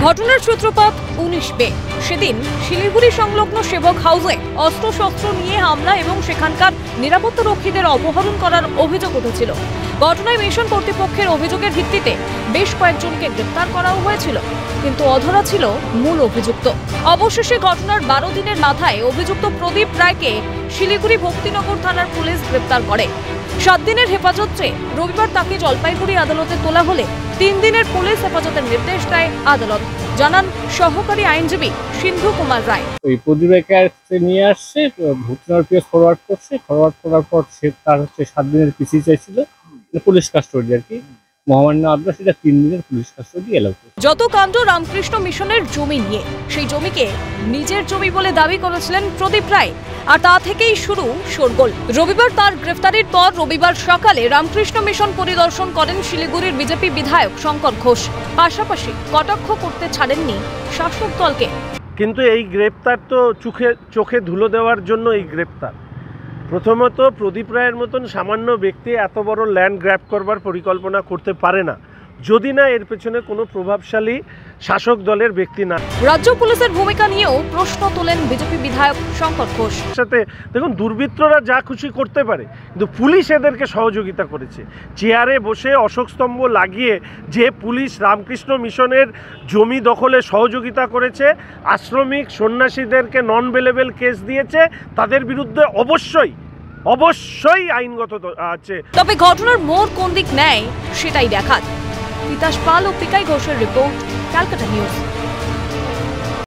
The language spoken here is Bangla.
ঘটনার সূত্রপাত 19 মে। সেদিন শিলিগুড়ি সংলগ্ন সেবক হাউসে অস্ত্রশস্ত্র নিয়ে হামলা এবং সেখানকার নিরাপত্তা রক্ষীদের অপহরণ করার অভিযোগ উঠেছিল। ঘটনায় মিশন কর্তৃপক্ষের অভিযোগের ভিত্তিতে বেশ কয়েকজনকে গ্রেপ্তার করাও হয়েছিল, কিন্তু অধরা ছিল মূল অভিযুক্ত। অবশেষে ঘটনার 12 দিনের মাথায় অভিযুক্ত প্রদীপ রায়কে শিলিগুড়ি ভক্তিনগর থানার পুলিশ গ্রেপ্তার করে। 7 দিনের হেফাজত চেয়ে রবিবার তাকে জলপাইগুড়ি আদালতে তোলা হলে 3 দিনের পুলিশ হেফাজতের নির্দেশ দেয় আদালত, জানান সহকারী আইনজীবী সিন্ধু কুমার রায়। ওই প্রদীপ রায়কে নিয়ে আসছে, ভক্তিনগর পিএস ফরওয়ার্ড করার পর সে তার 7 দিনের পিসি চাইছিল, পুলিশ কাস্টডি আর কি। মহামান্য আদালত সেটা 3 দিনের পুলিশ কাস্টডি এলাও করে। যত কাণ্ড রামকৃষ্ণ মিশনের জমি নিয়ে, সেই জমিকে নিজের জমি বলে দাবি করেছিলেন প্রদীপ রায়, আর তা থেকেই শুরু শোরগোল। রবিবার তার গ্রেফতারির পর রবিবার সকালে রামকৃষ্ণ মিশন পরিদর্শন করেন শিলিগুড়ির বিজেপি বিধায়ক শঙ্কর ঘোষ। পাশাপাশি কটাক্ষ করতে ছাড়েননি শাসক দলকে। কিন্তু এই গ্রেপ্তার তো চোখে ধুলো দেওয়ার জন্য এই গ্রেপ্তার। প্রথমত, প্রদীপ রায়ের মতন সামান্য ব্যক্তি এত বড় ল্যান্ড গ্র্যাব করবার পরিকল্পনা করতে পারে না, যদি না এর পেছনে কোনো প্রভাবশালী শাসক দলের ব্যক্তি না। রাজ্য পুলিশের ভূমিকা নিয়েও প্রশ্ন তোলেন বিজেপি বিধায়ক শঙ্কর ঘোষ। সাথে দেখুন, দুর্বৃত্তরা যা খুশি করতে পারে, কিন্তু পুলিশ এদেরকে সহযোগিতা করেছে। চেয়ারে বসে অশোক স্তম্ভ লাগিয়ে যে পুলিশ রামকৃষ্ণ মিশনের জমি দখলে সহযোগিতা করেছে, আশ্রমিক সন্ন্যাসীদেরকে নন বেলেবল কেস দিয়েছে, তাদের বিরুদ্ধে অবশ্যই আইনগত আছে। তবে ঘটনার মোড় কোন দিক নেয় সেটাই দেখার। তিতাস পাল ও পিকাই ঘোষের রিপোর্ট, ক্যালকাটা নিউজ।